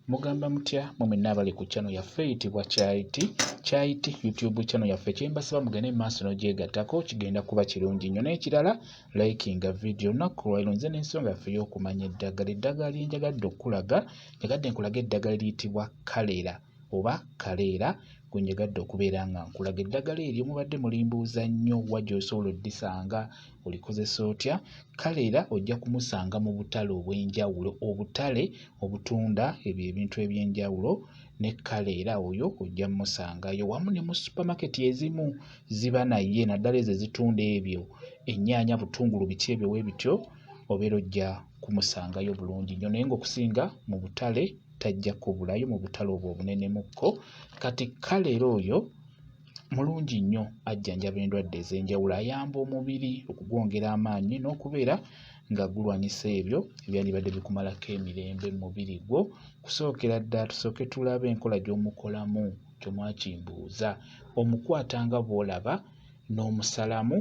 Mugamba mutya mwenna abali ku channel yaffe eyitibwa Kyayiti YouTube channel yaffe. Kyembasaba mugende maaso n'ogyegattako kigenda kuba kirungi nnyo. N'ekirala likinga video olunaku lwa leero nze n'ensonga yaffe y'okumanya eddagala lyenjagadde okulaga njagadde nkulaga eddagala eriyitibwa kalera oba kaleera gwe njagadde okubeera nga nkulaga. Eddagala eryo mubadde mulimbuuza nnyo wa gy'osobola oddisanga, olikozesa otya. Kaleera ojja kumusanga mu butale obw'enjawulo, obutale obutunda ebintu eby'enjawulo ne kaleera oyo ojja mmusangayo wamu ne mu supermarket ezimu ziba naye naddala ezo ezitunda ebyo ennyaanya, butungulu, biki ebyo bwe bityo obeera ojja kumusangayo bulungi nnyo, naye ng'okusinga mu butale tajja kubulayo mu butale obwo obunenemukko. Kati kaleera oyo mulungi nnyo, ajjanjaba endwadde ez'enjawulo, ayamba omubiri okugwongera amaanyi n'okubeera nga gulwanyisa ebyo ebyandibadde bikumalako emirembe mu mubiri gwo. Kusookera ddala tusooke tulabe enkola gy'omukolamu gy'omwakimbuuza. Omukwata nga bw'olaba n'omusalamu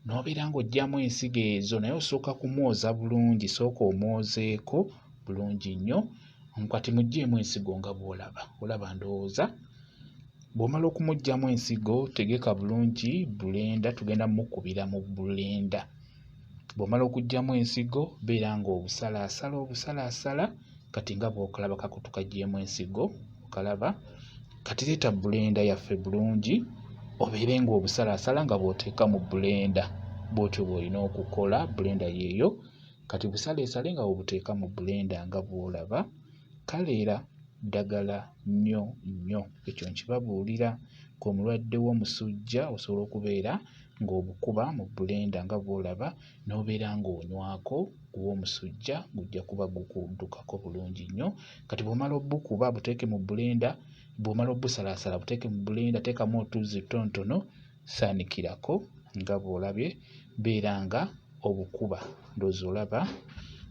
n'obeera ng'oggyamu ensigo ezo, naye osooka kumwoza bulungi, sooka omwozeeko bulungi nnyo. Kati muggyeemu ensigo nga bw'olaba, olaba ndowooza. Bw'omala okumuggyamu ensigo tegeka bulungi bulenda, tugenda mukubira mu bulenda. Bw'omala okuggyamu ensigo beera ng'obusalaasala. Kati nga bw'okalaba kakutu kaggyemu ensigo okalaba. Kati leeta bulenda yaffe bulungi obeere ng'obusalaasala nga bw'oteeka mu bulenda. Bw'otyo bw'olina okukola, bulenda yeeyo. Kati busaleesale nga bw'obuteeka mu bulenda nga bw'olaba. Kaleera ddagala nnyo, ekyo nkibabuulira. Ku mulwadde w'omusujja osobola okubeera ng'obukuba mu bulenda nga bw'olaba n'obeera ng'onywako gw'omusujja, gujja kuba gukuddukako bulungi nnyo. Kati bw'omala obukuba buteeke mu bulenda, bw'omala obusalaasala buteeke mu bulenda, teekamu otuzzi tonotono, saanikirako nga bw'olabye, beera nga obukuba ndowooza olaba.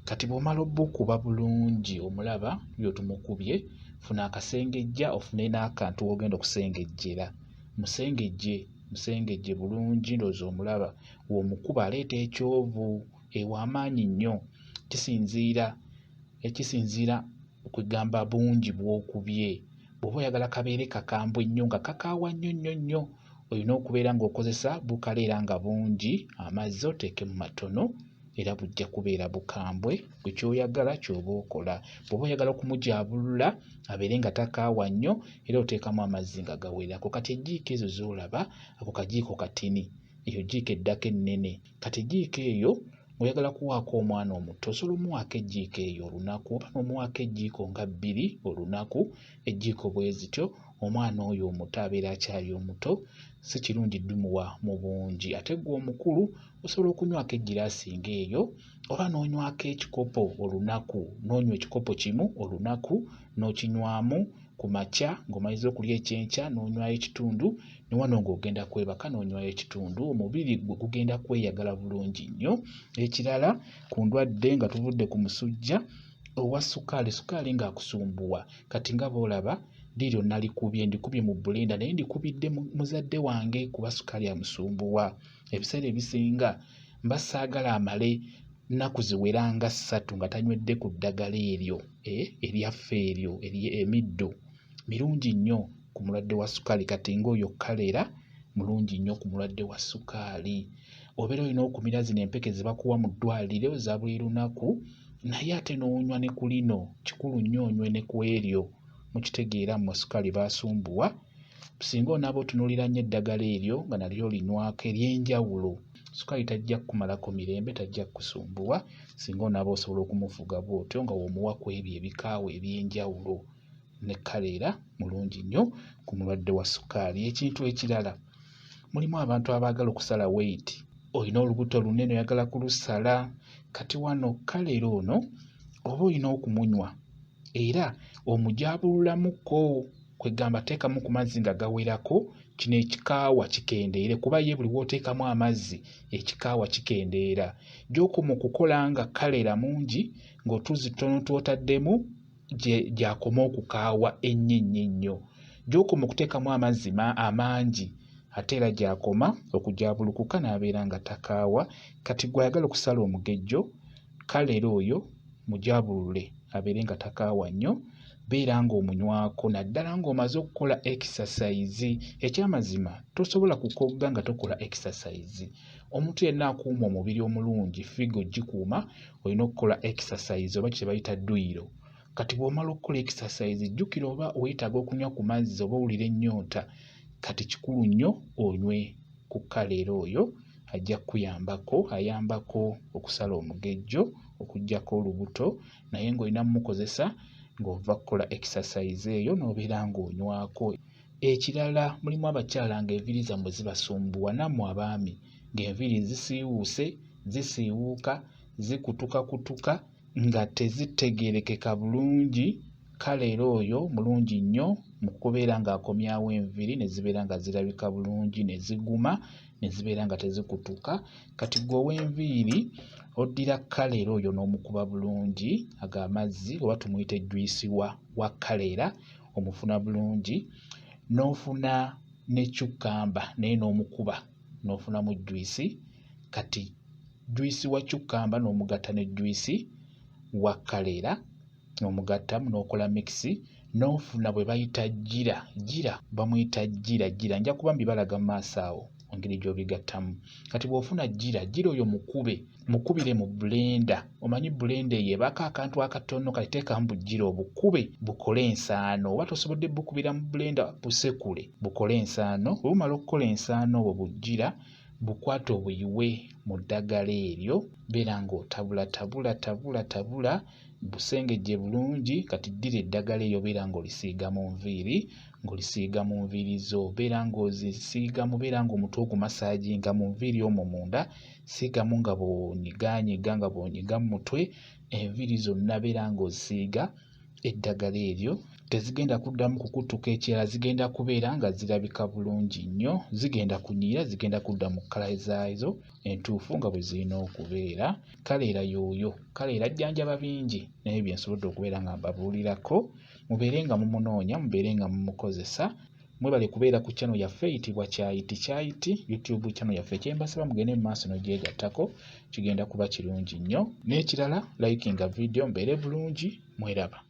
Kati bw'omala obukuba bulungi omulaba by'otumukubye, funa akasengejja ofune n'akantu w'ogenda okusengejjera. Musengejje bulungi ndowooza omulaba. W'omukuba aleeta ekyovu ew'amaanyi nnyo. Ekisinziira okugamba bungi bw'okubye. Bw'oba oyagala kabeere kakambwe nnyo nga kakaawa nnyo, olina okubeera ng'okozesa bukaleera nga bungi, amazzi oteekemu matono era bujja kubeera bukambwe. Bwe kyoyagala ky'oba okola. Bw'oba oyagala okumujaabulula abeere nga takaawa nnyo era oteekamu amazzi nga gawerako. Kati ejiiko ezo z'olaba, ako kajiiko katini, eyo jiiko eddako ennene. Kati ejiiko eyo oyagala kuwaako omwana omuto, osobola omuwaako ejiiko eyo olunaku oba n'omuwaako ejiiko nga 2 olunaku. Ejiiko bwe zityo, omwana oyo omuto abeera akyali omuto, si kirungi ddumuwa mu bungi. Ate gwe omukulu osobola okunywako egiraasi ng'eyo oba n'onywako ekikopo olunaku, n'onywa ekikopo kimu olunaku n'okinywamu ku makya ng'omaliza okulya ekyenkya n'onywayo ekitundu, ne wano ng'ogenda kwebaka n'onywayo ekitundu. Omubiri gwe gugenda kweyagala bulungi nnyo. Ekirala ku ndwadde nga tuvudde ku musujja owa sukaali ng'akusumbuwa, kati nga bw'olaba liiryo ndikubye mu bulenda, naye ndikubidde muzadde wange kuba sukaali amusumbuwa. Ebiseera ebisinga mba saagala amale nnaku ziwera nga 3 nga tanywedde ku ddagala eryo eryaffe eryo emiddo. Mirungi nnyo ku mulwadde wa sukaali. Kati ng'oyo kaleera mulungi nnyo ku mulwadde wa sukaali. Obeera olina okumira zino empeke ze bakuwa mu ddwaliro za buli lunaku, naye ate n'onywa ne ku lino. Kikulu nnyo onywe ne ku eryo. Mukitegeera mmwe sukaali baasumbuwa. Singa onaaba otunuulira nnyo eddagala eryo nga nalyo olinywako ery'enjawulo, sukaali tajja kukumalako mirembe, tajja kukusumbuwa. Singa onaaba osobola okumufuga bw'otyo nga w'omuwa ku ebyo ebikaawa eby'enjawulo. Ne kaleera mulungi nnyo ku mulwadde wa sukaali. Ekintu ekirala, mulimu abantu abaagala okusala weight. Olina olubuto lunene oyagala kulusala. Kati wano kaleera ono oba olina okumunywa era omujaabululamuko, kwegamba teekamu ku mazzi nga gawerako, kino ekikaawa kikendeere kuba ye buli w'oteekamu amazzi ekikaawa kikendeera. Gy'okoma okukola nga kaleera mungi ng'otuzzi tono tw'otaddemu gy'akoma okukaawa ennyo. Gy'okoma okuteekamu amazzi amangi ate era gy'akoma okujaabulukuka n'abeera nga takaawa. Kati gwe ayagala okusala omugejjo, kaleera oyo mujaabulule abeere nga takaawa nnyo. beera ng'omunywako naddala ng'omaze okukola exercise. Ekyamazima tosobola kukogga nga tokola exercise. Omuntu yenna akuuma omubiri omulungi, figo gikuuma, olina okukola exercise oba kye bayita dduyiro. Kati bw'omala okukola exercise jjukira oba weetaaga okunywa ku mazzi oba owulira ennyonta, kati kikulu nnyo onywe ku kaleero oyo ajja kuyambako, ayambako okusala omugejjo, okuggyako olubuto, naye ng'olina mmukozesa ng'ova kukola exercise eyo n'obeera ng'onywako. Ekirala mulimu abakyala ng'enviiri zammwe zibasumbuwa, nammwe abaami ng'enviiri zisiiwuuse, zisiiwuuka, zikutukakutuka nga tezitegeerekeka bulungi. Kaleero oyo mulungi nnyo mu kubeera ng'akomyawo enviiri ne zibeera nga zirabika bulungi, ne ziguma, ne zibeera nga tezikutuka. Kati ggwe ow'enviiri oddira kaleero oyo n'omukuba bulungi ag'amazzi oba tumuyite juyisi wa kaleera, omufuna bulungi, n'ofuna ne cukkamba naye n'omukuba n'ofunamu juyisi. Kati juyisi wa cukkamba n'omugatta ne juyisi wa kaleera n'omugattamu n'okola mikisi, n'ofuna bwe bayita gira bamuyita gira nja kuba mbibalaga mu maaso awo engeri gy'obigattamu. Kati bw'ofuna gira oyo mukubire mu blender. Omanyi blender eyo ebaako akantu akatono kati teekamu bugira obukube bukole ensaano, oba tosobodde bukubira mu blender busekule bukole ensaano. Bwe bumala okukola ensaano obwo bugira bukwate obuyiwe mu ddagala eryo, beera ng'otabula busengejje bulungi. Kati ddira eddagala eryo beera ng'olisiiga mu nviiri zo, beera ng'ozisiigamu, beera ng'omutwe ogumasaaginga mu nviiri omwo munda, siigamu nga bw'onyigaanyiga nga bw'onyiga mu mutwe, enviiri zonna beera ng'ozisiiga eddagala eryo. Tezigenda kuddamu kukutuka ekirala, zigenda kubeera nga zirabika bulungi nnyo, zigenda kunyiira, zigenda kudda mu kkala zaazo entuufu nga bwe zirina okubeera. Kaleera y'oyo, kaleera ajjanjaba bingi naye bye nsobodde okubeera nga mbabuulirako. Mubeere nga mumunoonya, mubeere nga mumukozesa. Mwebale kubeera ku channel yaffe eyitibwa Kyayiti YouTube channel yaffe. Kyembasaba mugende mu maaso n'ogyegattako, kigenda kuba kirungi nnyo. N'ekirala likinga video, mbeere bulungi, mweraba.